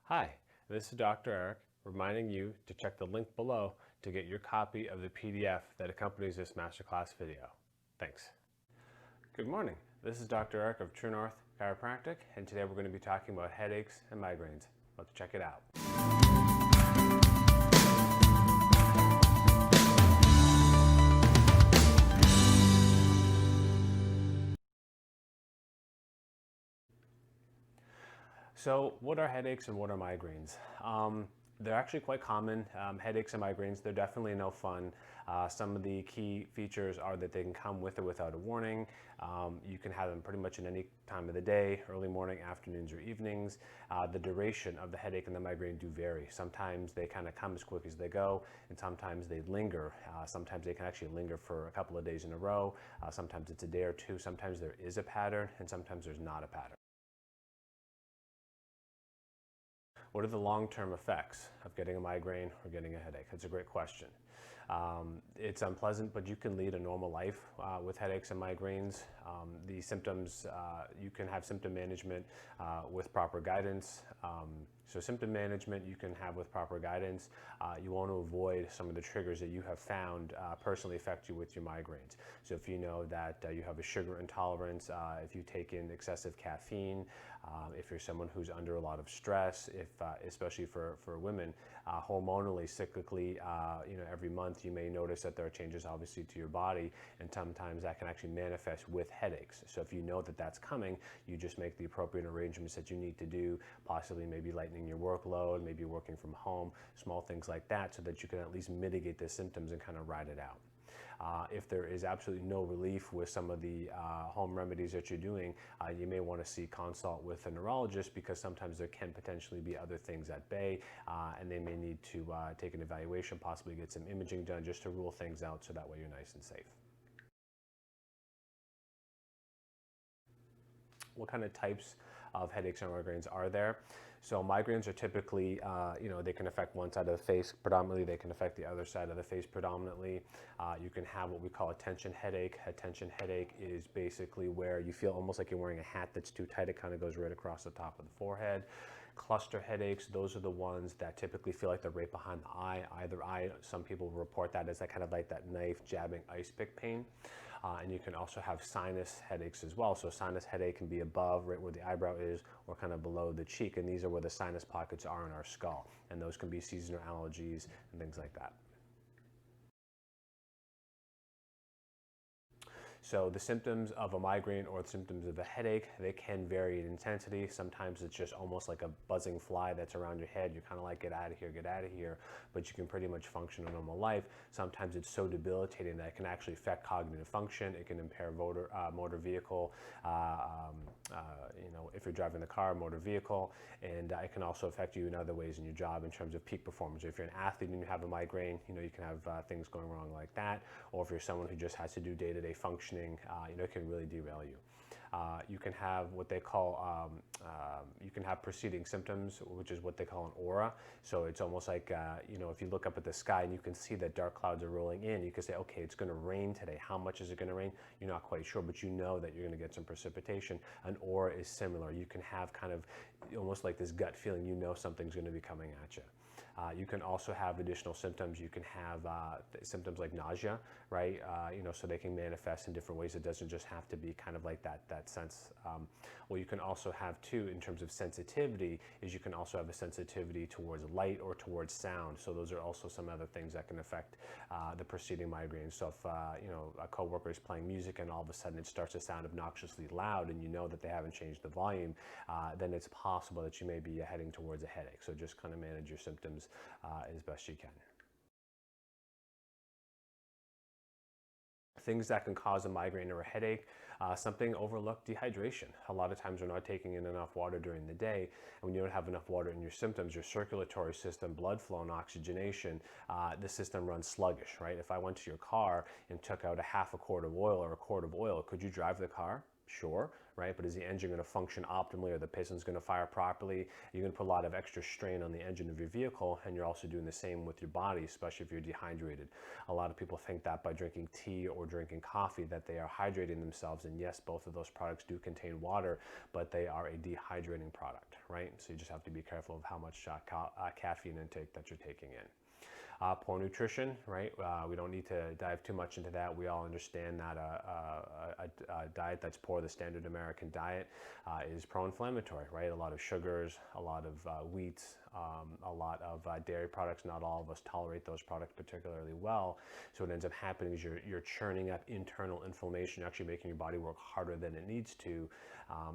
Hi, this is Dr. Erik, reminding you to check the link below to get your copy of the PDF that accompanies this Masterclass video. Thanks. Good morning. This is Dr. Erik of True North Chiropractic, and today we're going to be talking about headaches and migraines. Let's check it out. So what are headaches and what are migraines? They're actually quite common. Headaches and migraines, they're definitely no fun. Some of the key features are that they can come with or without a warning. You can have them pretty much in any time of the day, early morning, afternoons, or evenings. The duration of the headache and the migraine do vary. Sometimes they kind of come as quick as they go, and sometimes they linger. Sometimes they can actually linger for a couple of days in a row. Sometimes it's a day or two. Sometimes there is a pattern, and sometimes there's not a pattern. What are the long-term effects of getting a migraine or getting a headache? That's a great question. It's unpleasant, but you can lead a normal life with headaches and migraines. The symptoms, you can have symptom management with proper guidance. So symptom management you can have with proper guidance. You want to avoid some of the triggers that you have found personally affect you with your migraines. So if you know that you have a sugar intolerance, if you take in excessive caffeine, if you're someone who's under a lot of stress, if especially for women, hormonally, cyclically, every month you may notice that there are changes obviously to your body, and sometimes that can actually manifest with headaches. So if you know that that's coming, you just make the appropriate arrangements that you need to do, possibly maybe lightening your workload, maybe working from home, small things like that, so that you can at least mitigate the symptoms and kind of ride it out. If there is absolutely no relief with some of the home remedies that you're doing, you may want to see consult with a neurologist, because sometimes there can potentially be other things at bay, and they may need to take an evaluation, possibly get some imaging done just to rule things out, so that way you're nice and safe. What kind of types of headaches and migraines are there? So migraines are typically, they can affect one side of the face predominantly. They can affect the other side of the face predominantly. You can have what we call a tension headache. A tension headache is basically where you feel almost like you're wearing a hat that's too tight. It kind of goes right across the top of the forehead. Cluster headaches, those are the ones that typically feel like they're right behind the eye, either eye. Some people report that as that kind of like that knife jabbing ice pick pain. And you can also have sinus headaches as well. So sinus headache can be above, right where the eyebrow is, or kind of below the cheek. And these are where the sinus pockets are in our skull. And those can be seasonal allergies and things like that. So the symptoms of a migraine or the symptoms of a headache, they can vary in intensity. Sometimes it's just almost like a buzzing fly that's around your head. You're kind of like, get out of here, get out of here. But you can pretty much function a normal life. Sometimes it's so debilitating that it can actually affect cognitive function. It can impair motor vehicle, if you're driving the car, motor vehicle. And it can also affect you in other ways in your job in terms of peak performance. If you're an athlete and you have a migraine, you can have things going wrong like that. Or if you're someone who just has to do day-to-day functioning, it can really derail you. You can have what they call, you can have preceding symptoms, which is what they call an aura. So it's almost like, if you look up at the sky and you can see that dark clouds are rolling in, you can say, okay, it's going to rain today. How much is it going to rain? You're not quite sure, but you know that you're going to get some precipitation. An aura is similar. You can have kind of almost like this gut feeling, something's going to be coming at you. You can also have additional symptoms. You can have symptoms like nausea, right? So they can manifest in different ways. It doesn't just have to be kind of like that sense. What you can also have too, in terms of sensitivity, is you can also have a sensitivity towards light or towards sound. So those are also some other things that can affect the preceding migraine. So if a coworker is playing music and all of a sudden it starts to sound obnoxiously loud, and you know that they haven't changed the volume, then it's possible that you may be heading towards a headache. So just kind of manage your symptoms as best you can. Things that can cause a migraine or a headache, something overlooked: dehydration. A lot of times we're not taking in enough water during the day, and when you don't have enough water in your symptoms, your circulatory system, blood flow and oxygenation, the system runs sluggish, right? If I went to your car and took out a half a quart of oil or a quart of oil, could you drive the car? Sure, right? But is the engine going to function optimally? Or the pistons going to fire properly? You're going to put a lot of extra strain on the engine of your vehicle, and you're also doing the same with your body, especially if you're dehydrated. A lot of people think that by drinking tea or drinking coffee that they are hydrating themselves, and yes, both of those products do contain water, but they are a dehydrating product, right? So you just have to be careful of how much caffeine intake that you're taking in. Poor nutrition, right? We don't need to dive too much into that. We all understand that a diet that's poor, the standard American diet, is pro-inflammatory, right? A lot of sugars, a lot of wheats, a lot of dairy products. Not all of us tolerate those products particularly well. So what ends up happening is you're churning up internal inflammation, actually making your body work harder than it needs to,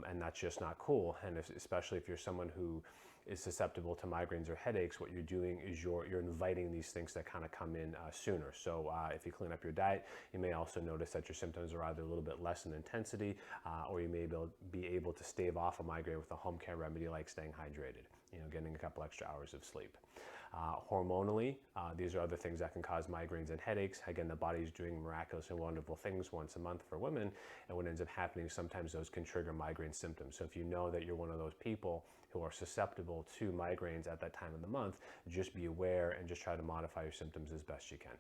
and that's just not cool. And especially if you're someone who is susceptible to migraines or headaches, what you're doing is you're inviting these things to kind of come in sooner. So if you clean up your diet, you may also notice that your symptoms are either a little bit less in intensity, or you may be able to stave off a migraine with a home care remedy like staying hydrated, getting a couple extra hours of sleep. Hormonally, these are other things that can cause migraines and headaches. Again, the body is doing miraculous and wonderful things once a month for women, and what ends up happening, sometimes those can trigger migraine symptoms. So if you know that you're one of those people who are susceptible to migraines at that time of the month, just be aware and just try to modify your symptoms as best you can.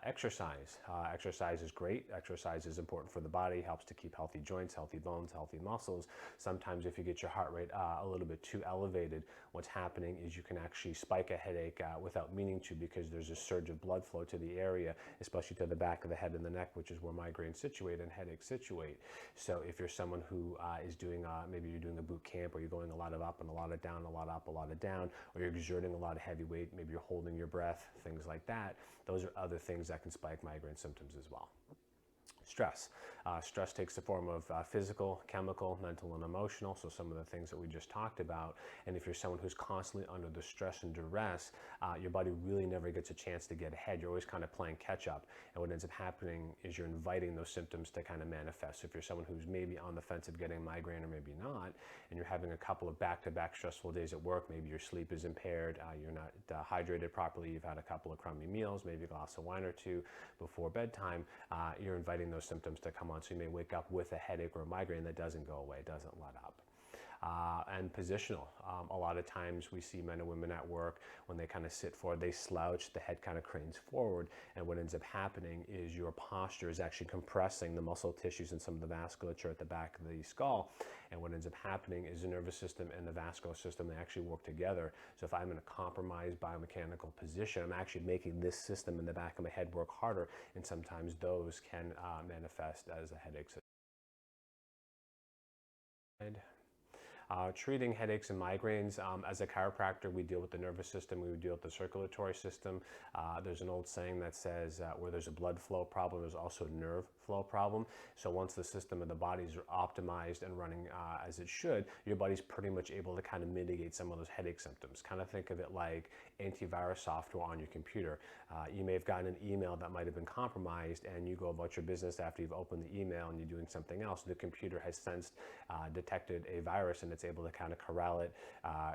Exercise. Exercise is great. Exercise is important for the body, helps to keep healthy joints, healthy bones, healthy muscles. Sometimes if you get your heart rate a little bit too elevated, what's happening is you can actually spike a headache without meaning to, because there's a surge of blood flow to the area, especially to the back of the head and the neck, which is where migraines situate and headaches situate. So if you're someone who is doing, maybe you're doing a boot camp, or you're going a lot of up and a lot of down, a lot up, a lot of down, or you're exerting a lot of heavy weight, maybe you're holding your breath, things like that, those are other things that can spike migraine symptoms as well. Stress. Stress takes the form of physical, chemical, mental, and emotional, so some of the things that we just talked about. And if you're someone who's constantly under the stress and duress, your body really never gets a chance to get ahead. You're always kind of playing catch up, and what ends up happening is you're inviting those symptoms to kind of manifest. So if you're someone who's maybe on the fence of getting a migraine or maybe not, and you're having a couple of back-to-back stressful days at work, maybe your sleep is impaired, you're not hydrated properly, you've had a couple of crummy meals, maybe a glass of wine or two before bedtime, you're inviting those symptoms to come on. So you may wake up with a headache or a migraine that doesn't go away, doesn't let up. And positional. A lot of times we see men and women at work, when they kind of sit forward, they slouch, the head kind of cranes forward, and what ends up happening is your posture is actually compressing the muscle tissues and some of the vasculature at the back of the skull, and what ends up happening is the nervous system and the vascular system, they actually work together. So if I'm in a compromised biomechanical position, I'm actually making this system in the back of my head work harder, and sometimes those can manifest as a headache. Treating headaches and migraines. As a chiropractor, we deal with the nervous system, we deal with the circulatory system. There's an old saying that says where there's a blood flow problem, there's also a nerve flow problem. So once the system of the bodies are optimized and running as it should, your body's pretty much able to kind of mitigate some of those headache symptoms. Kind of think of it like antivirus software on your computer. You may have gotten an email that might have been compromised, and you go about your business after you've opened the email and you're doing something else. The computer has sensed, detected a virus, and it's able to kind of corral it,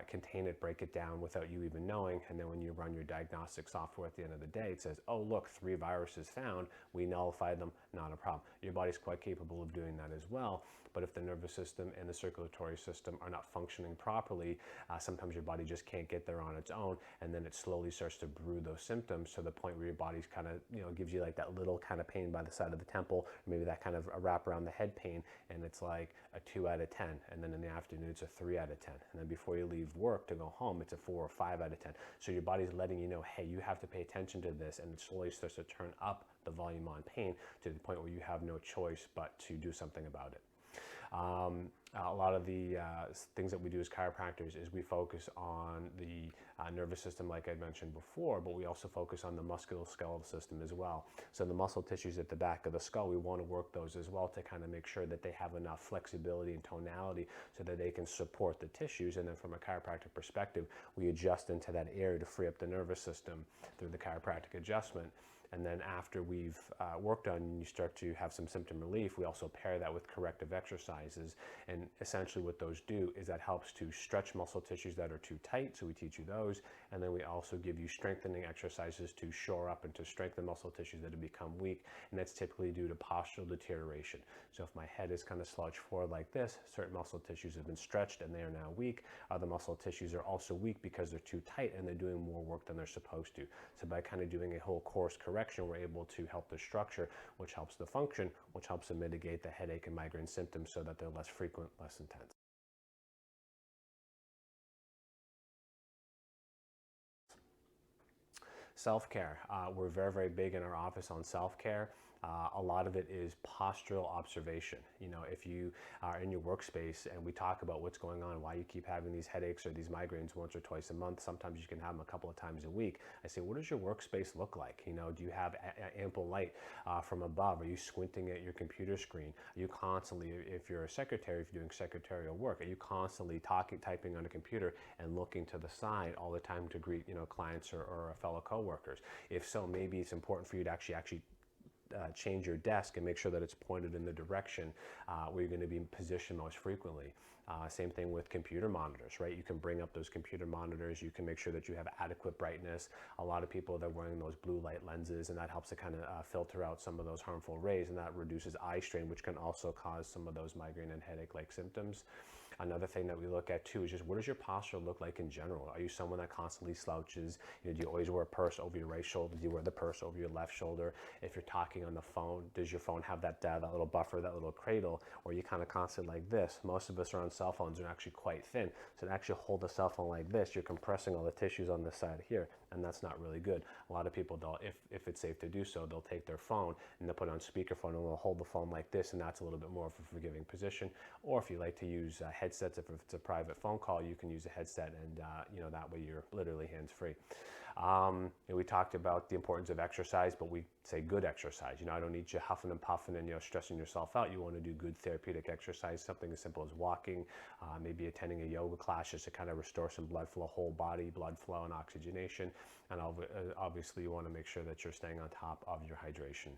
contain it, break it down without you even knowing. And then when you run your diagnostic software at the end of the day, it says, oh, look, 3 viruses found, we nullified them, not a problem. Your body's quite capable of doing that as well. But if the nervous system and the circulatory system are not functioning properly, sometimes your body just can't get there on its own, and then it slowly starts to brew those symptoms to the point where your body's kind of, gives you like that little kind of pain by the side of the temple, or maybe that kind of a wrap around the head pain, and it's like a 2 out of 10, and then in the afternoon it's a 3 out of 10, and then before you leave work to go home, it's a 4 or 5 out of 10. So your body's letting you know, hey, you have to pay attention to this, and it slowly starts to turn up the volume on pain to the point where you have no choice but to do something about it. A lot of the things that we do as chiropractors is we focus on the nervous system, like I mentioned before, but we also focus on the musculoskeletal system as well. So the muscle tissues at the back of the skull, we want to work those as well to kind of make sure that they have enough flexibility and tonality so that they can support the tissues. And then from a chiropractic perspective, we adjust into that area to free up the nervous system through the chiropractic adjustment. And then after we've worked on and you start to have some symptom relief, we also pair that with corrective exercises. And essentially what those do is that helps to stretch muscle tissues that are too tight, so we teach you those. And then we also give you strengthening exercises to shore up and to strengthen muscle tissues that have become weak. And that's typically due to postural deterioration. So if my head is kind of slouched forward like this, certain muscle tissues have been stretched and they are now weak. Other muscle tissues are also weak because they're too tight and they're doing more work than they're supposed to. So by kind of doing a whole course correction, we're able to help the structure, which helps the function, which helps to mitigate the headache and migraine symptoms so that they're less frequent, less intense. Self-care. We're very, very big in our office on self-care. A lot of it is postural observation. You know, if you are in your workspace and we talk about what's going on, why you keep having these headaches or these migraines once or twice a month, sometimes you can have them a couple of times a week. I say, what does your workspace look like? You know, do you have ample light from above? Are you squinting at your computer screen? Are you constantly, if you're a secretary, if you're doing secretarial work, are you constantly typing on a computer and looking to the side all the time to greet, you know, clients or fellow coworkers? If so, maybe it's important for you to actually change your desk and make sure that it's pointed in the direction where you're going to be positioned most frequently. Same thing with computer monitors, right? You can bring up those computer monitors. You can make sure that you have adequate brightness. A lot of people, they're wearing those blue light lenses, and that helps to kind of filter out some of those harmful rays, and that reduces eye strain, which can also cause some of those migraine and headache-like symptoms. Another thing that we look at too is just what does your posture look like in general? Are you someone that constantly slouches? You know, do you always wear a purse over your right shoulder? Do you wear the purse over your left shoulder? If you're talking on the phone, does your phone have that little buffer, that little cradle, or are you kind of constantly like this? Most of us are on cell phones and are actually quite thin. So to actually hold the cell phone like this, you're compressing all the tissues on this side here, and that's not really good. A lot of people, if it's safe to do so, they'll take their phone and they'll put it on speakerphone and they'll hold the phone like this, and that's a little bit more of a forgiving position. Or if you like to use headsets, if it's a private phone call, you can use a headset, and you know, that way you're literally hands-free. We talked about the importance of exercise, but we say good exercise. You know, I don't need you huffing and puffing and, you know, stressing yourself out. You want to do good therapeutic exercise, something as simple as walking, maybe attending a yoga class just to kind of restore some blood flow, whole body blood flow and oxygenation. And obviously you want to make sure that you're staying on top of your hydration.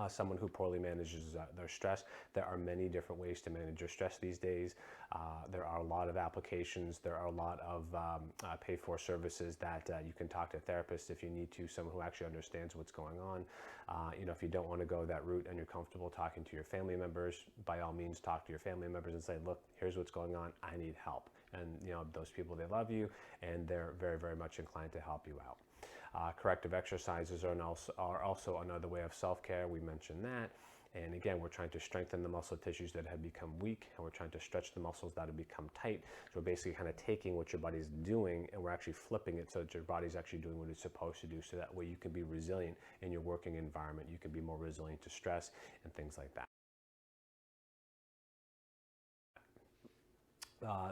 Someone who poorly manages their stress. There are many different ways to manage your stress these days. There are a lot of applications. There are a lot of paid-for services that you can talk to a therapist if you need to, someone who actually understands what's going on. You know, if you don't want to go that route and you're comfortable talking to your family members, by all means talk to your family members and say, look, here's what's going on. I need help. And you know, those people, they love you and they're very, very much inclined to help you out. Corrective exercises are also another way of self-care. We mentioned that. And again, we're trying to strengthen the muscle tissues that have become weak, and we're trying to stretch the muscles that have become tight. So we're basically kind of taking what your body's doing and we're actually flipping it so that your body's actually doing what it's supposed to do. So that way you can be resilient in your working environment. You can be more resilient to stress and things like that.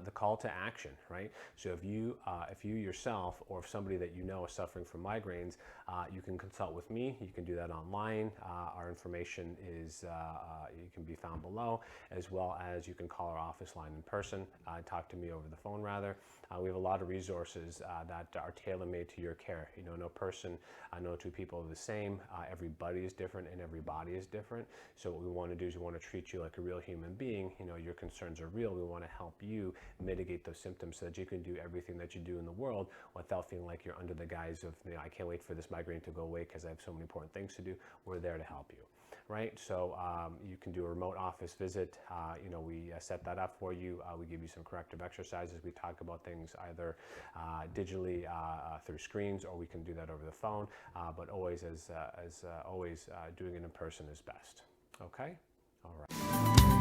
The call to action, right? So if you yourself or if somebody that you know is suffering from migraines, you can consult with me. You can do that online. Our information is you can be found below, as well as you can call our office line in person, talk to me over the phone rather. We have a lot of resources that are tailor-made to your care. You know, no person, no two people are the same. Everybody is different and every body is different. So what we want to do is we want to treat you like a real human being. You know, your concerns are real. We want to help you mitigate those symptoms so that you can do everything that you do in the world without feeling like you're under the guise of, you know, I can't wait for this migraine to go away because I have so many important things to do. We're there to help you. Right? So you can do a remote office visit. You know, we set that up for you. We give you some corrective exercises. We talk about things either digitally through screens, or we can do that over the phone. But always, as always, doing it in person is best. Okay? All right.